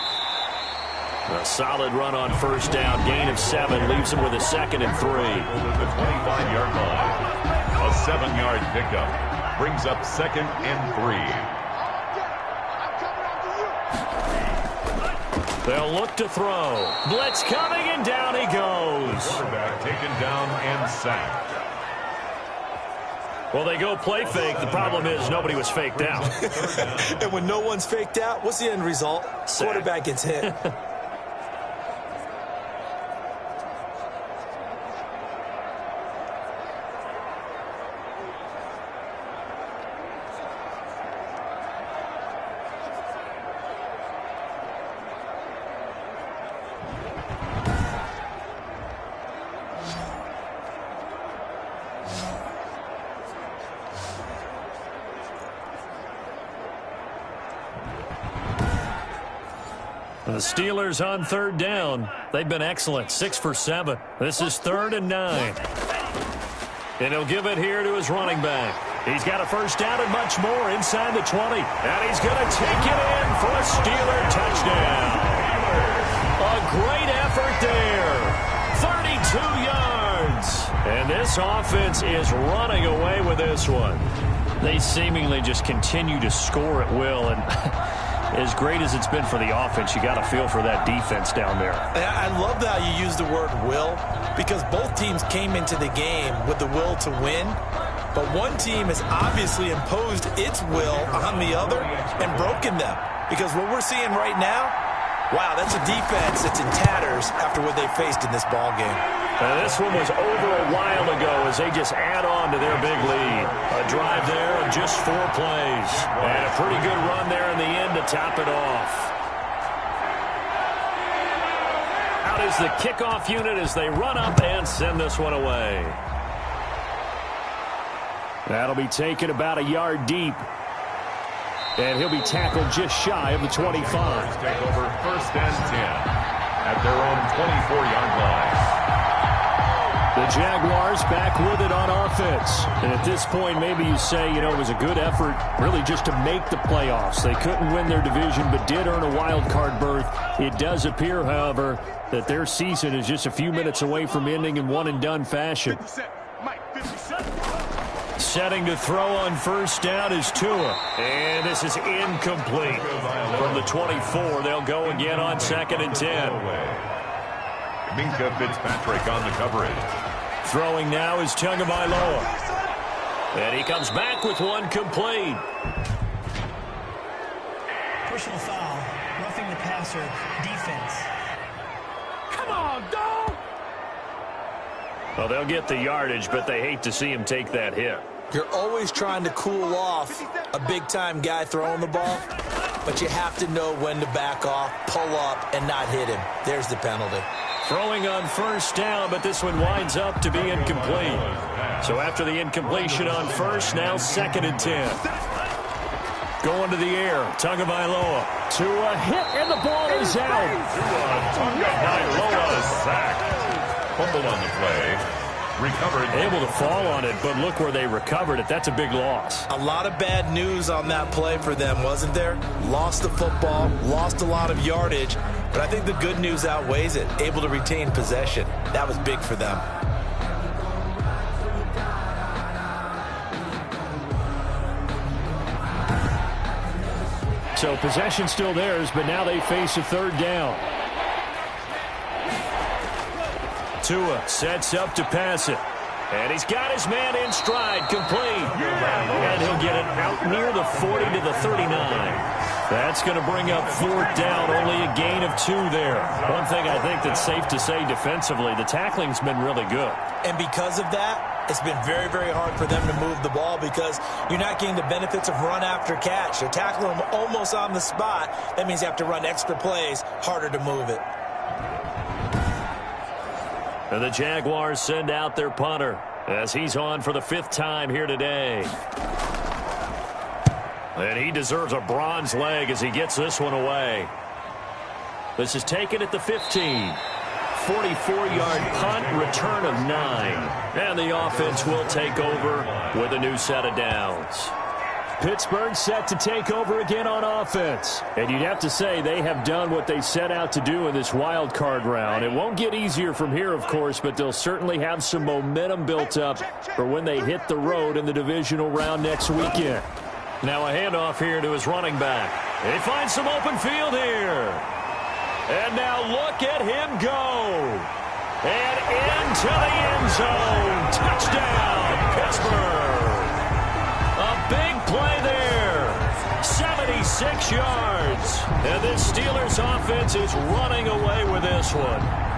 A solid run on 1st down. Gain of 7 leaves him with a 2nd and 3. The 25-yard line. A 7-yard pickup brings up 2nd and 3. They'll look to throw. Blitz coming, and down he goes. Quarterback taken down and sacked. Well, they go play fake. The problem is nobody was faked out. And when no one's faked out, what's the end result? Sack. Quarterback gets hit. The Steelers on 3rd down. They've been excellent. 6 for 7. This is 3rd and 9. And he'll give it here to his running back. He's got a 1st down and much more inside the 20. And he's going to take it in for a Steeler touchdown. A great effort there. 32 yards. And this offense is running away with this one. They seemingly just continue to score at will. And as great as it's been for the offense, you got to feel for that defense down there. I love how you use the word will, because both teams came into the game with the will to win, but one team has obviously imposed its will on the other and broken them. Because what we're seeing right now, wow, that's a defense that's in tatters after what they faced in this ball game. Now, this one was over a while ago as they just add on to their big lead. A drive there of just 4 plays. And a pretty good run there in the end to top it off. Out is the kickoff unit as they run up and send this one away. That'll be taken about a yard deep. And he'll be tackled just shy of the 25. Take over 1st and 10 at their own 24-yard line. The Jaguars back with it on offense. And at this point, maybe you say, you know, it was a good effort really just to make the playoffs. They couldn't win their division but did earn a wild card berth. It does appear, however, that their season is just a few minutes away from ending in one-and-done fashion. Setting to throw on 1st down is Tua. And this is incomplete. From the 24, they'll go again on 2nd and 10. Minka Fitzpatrick on the coverage. Throwing now is Tagovailoa. And he comes back with one complete. Personal foul, roughing the passer, defense. Come on, dog! Well, they'll get the yardage, but they hate to see him take that hit. You're always trying to cool off a big-time guy throwing the ball, but you have to know when to back off, pull up, and not hit him. There's the penalty. Throwing on 1st down, but this one winds up to be incomplete. So after the incompletion on 1st, now 2nd and 10. Going to the air, Tagovailoa. To a hit, and the ball is out. Tagovailoa sacked. Fumbled on the play. Recovered. Able to fall on it, but look where they recovered it. That's a big loss. A lot of bad news on that play for them, wasn't there? Lost the football, lost a lot of yardage, but I think the good news outweighs it. Able to retain possession. That was big for them. So possession still theirs, but now they face a 3rd down. Tua sets up to pass it. And he's got his man in stride, complete. And he'll get it out near the 40 to the 39. That's going to bring up 4th down, only a gain of 2 there. One thing I think that's safe to say defensively, the tackling's been really good. And because of that, it's been very, very hard for them to move the ball because you're not getting the benefits of run after catch. You're tackling them almost on the spot. That means you have to run extra plays, harder to move it. And the Jaguars send out their punter as he's on for the 5th time here today. And he deserves a bronze leg as he gets this one away. This is taken at the 15. 44-yard punt, return of 9. And the offense will take over with a new set of downs. Pittsburgh set to take over again on offense. And you'd have to say they have done what they set out to do in this wild card round. It won't get easier from here, of course, but they'll certainly have some momentum built up for when they hit the road in the divisional round next weekend. Now a handoff here to his running back. He finds some open field here. And now look at him go. And into the end zone. Touchdown, Pittsburgh. A big play there. 76 yards. And this Steelers offense is running away with this one.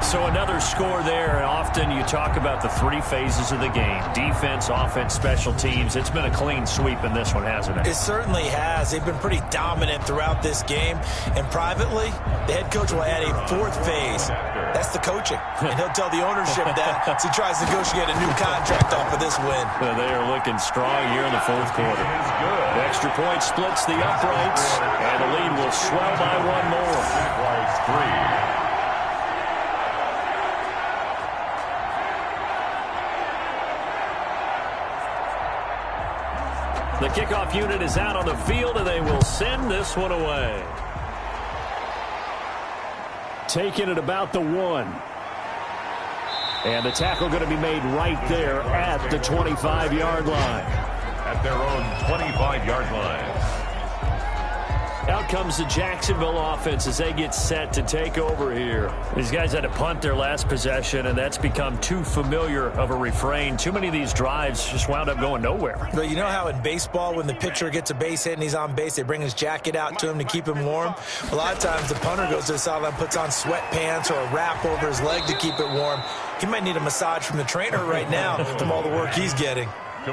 So another score there, and often you talk about the 3 phases of the game. Defense, offense, special teams. It's been a clean sweep in this one, hasn't it? It certainly has. They've been pretty dominant throughout this game. And privately, the head coach will add a 4th phase. That's the coaching. And he'll tell the ownership that as he tries to negotiate a new contract off of this win. They are looking strong here in the 4th quarter. The extra point splits the uprights, and the lead will swell by 1 more. Jaguars 3. The kickoff unit is out on the field, and they will send this one away. Taking it about the 1. And the tackle going to be made right there at the 25-yard line. At their own 25-yard line. Out comes the Jacksonville offense as they get set to take over here. These guys had to punt their last possession, and that's become too familiar of a refrain. Too many of these drives just wound up going nowhere. But you know how in baseball, when the pitcher gets a base hit and he's on base, they bring his jacket out to him to keep him warm? A lot of times the punter goes to the sideline, puts on sweatpants or a wrap over his leg to keep it warm. He might need a massage from the trainer right now from all the work he's getting.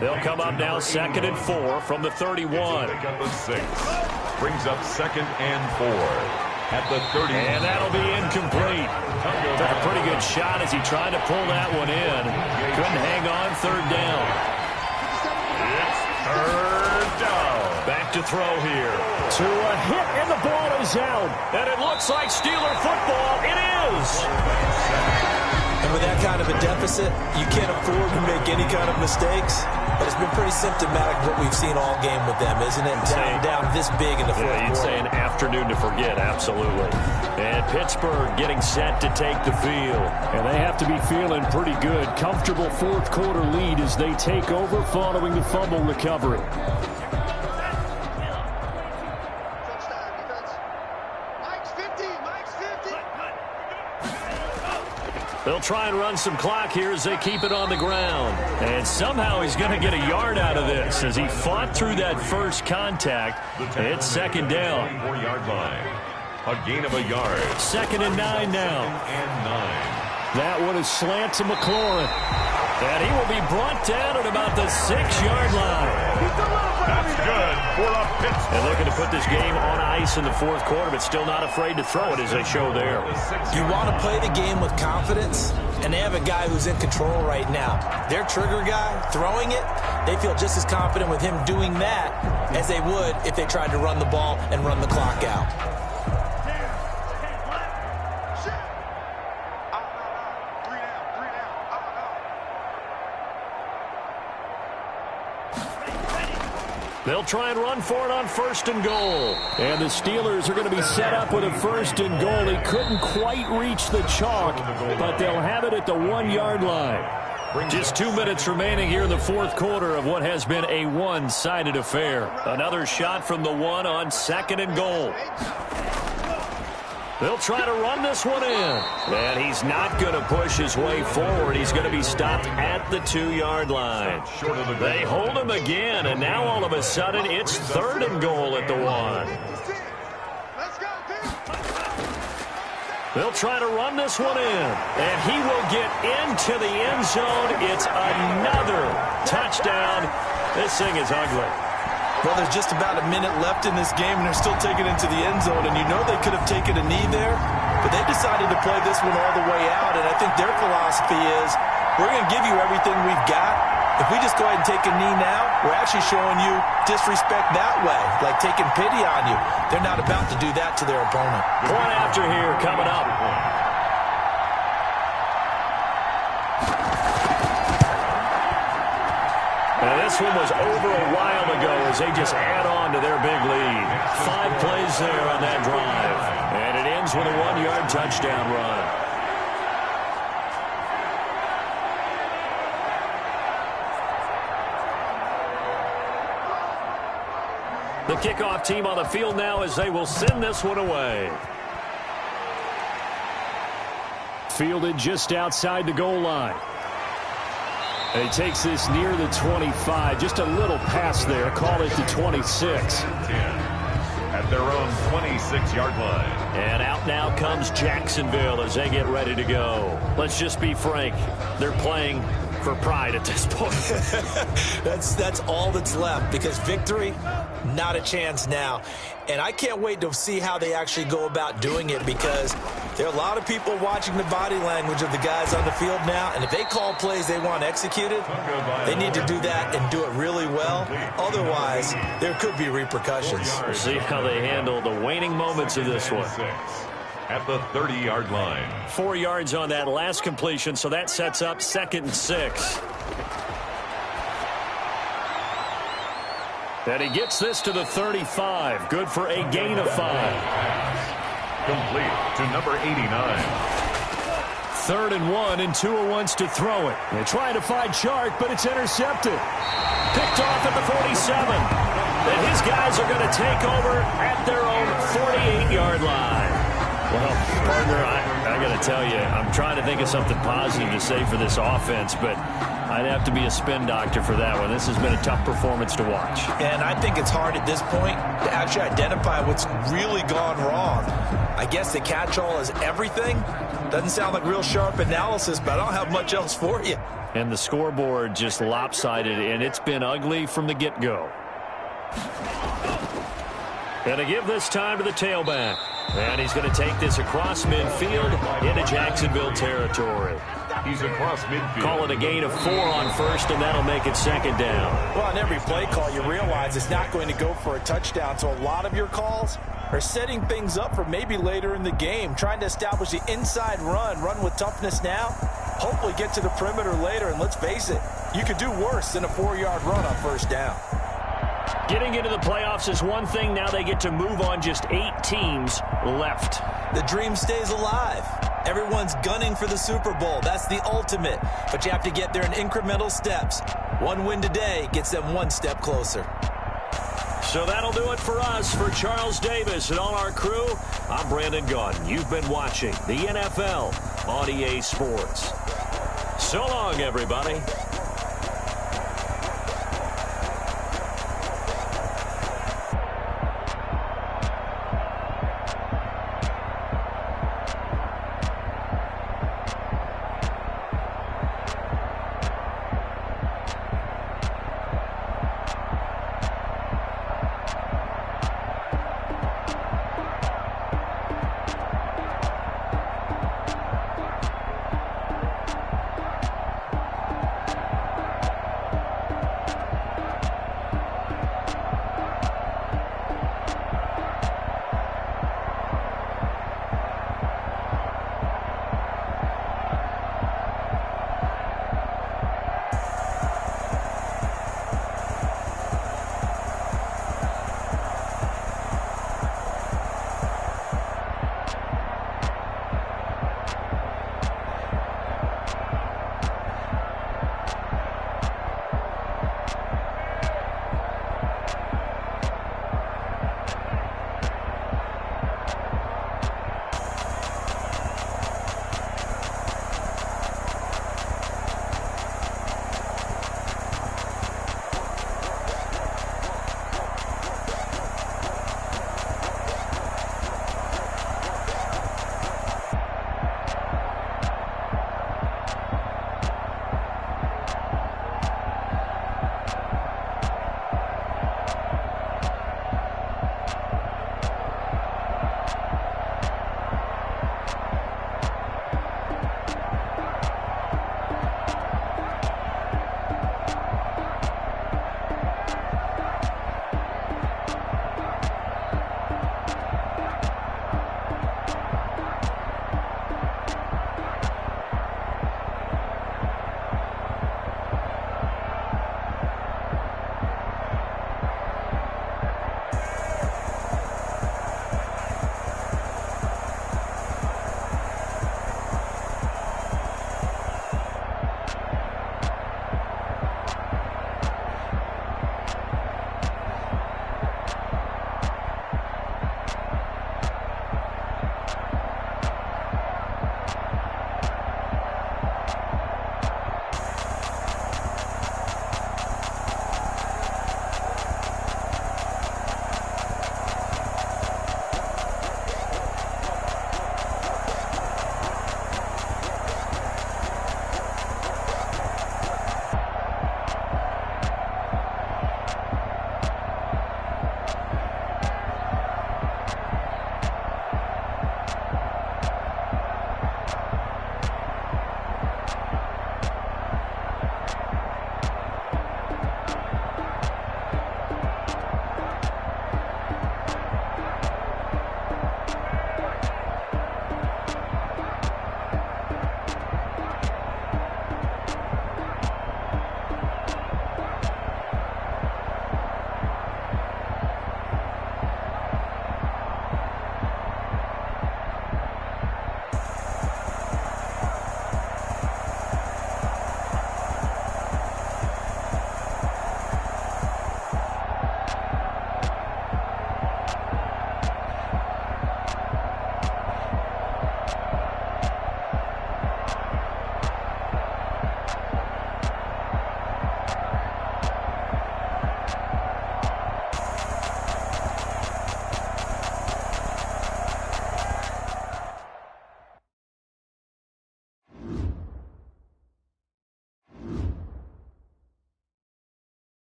They'll come up now 2nd and 4 from the 31. Pick up the 6. Brings up 2nd and 4 at the 30. And that'll be incomplete. Took a pretty good shot as he tried to pull that one in. Couldn't hang on. 3rd down. It's 3rd down. Back to throw here. To a hit, and the ball is out. And it looks like Steeler football. It is. And with that kind of a deficit, you can't afford to make any kind of mistakes. But it's been pretty symptomatic of what we've seen all game with them, isn't it? Down this big in the 4th quarter. You'd say an afternoon to forget, absolutely. And Pittsburgh getting set to take the field. And they have to be feeling pretty good. Comfortable 4th quarter lead as they take over following the fumble recovery. They'll try and run some clock here as they keep it on the ground. And somehow he's going to get a yard out of this as he fought through that first contact. It's 2nd down. 4-yard line. A gain of a yard. 2nd and 9 now. 2nd and 9. That one is slant to McLaurin. And he will be brought down at about the 6-yard line. That's good for a Pittsburgh. And looking to put this game on ice in the 4th quarter, but still not afraid to throw it as they show there. You want to play the game with confidence, and they have a guy who's in control right now. Their trigger guy, throwing it, they feel just as confident with him doing that as they would if they tried to run the ball and run the clock out. They'll try and run for it on 1st and goal. And the Steelers are going to be set up with a 1st and goal. He couldn't quite reach the chalk, but they'll have it at the 1-yard line. Just 2 minutes remaining here in the 4th quarter of what has been a one-sided affair. Another shot from the 1 on 2nd and goal. They'll try to run this one in. And he's not going to push his way forward. He's going to be stopped at the 2-yard line. They hold him again, and now all of a sudden it's 3rd and goal at the 1. They'll try to run this one in, and he will get into the end zone. It's another touchdown. This thing is ugly. Well, there's just about a minute left in this game, and they're still taking it to the end zone. And you know they could have taken a knee there, but they decided to play this one all the way out. And I think their philosophy is, we're going to give you everything we've got. If we just go ahead and take a knee now, we're actually showing you disrespect that way, like taking pity on you. They're not about to do that to their opponent. Point after here coming up. Now this one was over a while ago as they just add on to their big lead. 5 plays there on that drive. And it ends with a 1-yard touchdown run. The kickoff team on the field now as they will send this one away. Fielded just outside the goal line. And he takes this near the 25. Just a little pass there. Call it the 26. At their own 26-yard line. And out now comes Jacksonville as they get ready to go. Let's just be frank. They're playing for pride at this point. That's all that's left, because victory, not a chance now. And I can't wait to see how they actually go about doing it, because there are a lot of people watching the body language of the guys on the field now, and if they call plays they want executed, they need to do that and do it really well. Otherwise, there could be repercussions. We'll see how they handle the waning moments of this one. At the 30-yard line. 4 yards on that last completion, so that sets up 2nd and 6. And he gets this to the 35. Good for a gain of 5. Complete to number 89. 3rd and 1, and Tua wants to throw it. They try to find Chart, but it's intercepted. Picked off at the 47. And his guys are going to take over at their own 48-yard line. Well, partner, I got to tell you, I'm trying to think of something positive to say for this offense, but I'd have to be a spin doctor for that one. This has been a tough performance to watch. And I think it's hard at this point to actually identify what's really gone wrong. I guess the catch-all is everything. Doesn't sound like real sharp analysis, but I don't have much else for you. And the scoreboard just lopsided, and it's been ugly from the get-go. And to give this time to the tailback. And he's going to take this across midfield into Jacksonville territory. He's across midfield. Call it a gain of 4 on 1st, and that'll make it 2nd down. Well, on every play call, you realize it's not going to go for a touchdown, so a lot of your calls are setting things up for maybe later in the game, trying to establish the inside run with toughness now, hopefully get to the perimeter later, and let's face it, you could do worse than a 4-yard run on 1st down. Getting into the playoffs is one thing. Now they get to move on. Just 8 teams left. The dream stays alive. Everyone's gunning for the Super Bowl. That's the ultimate. But you have to get there in incremental steps. One win today gets them one step closer. So that'll do it for us. For Charles Davis and all our crew, I'm Brandon Gaudin. You've been watching the NFL on EA Sports. So long, everybody.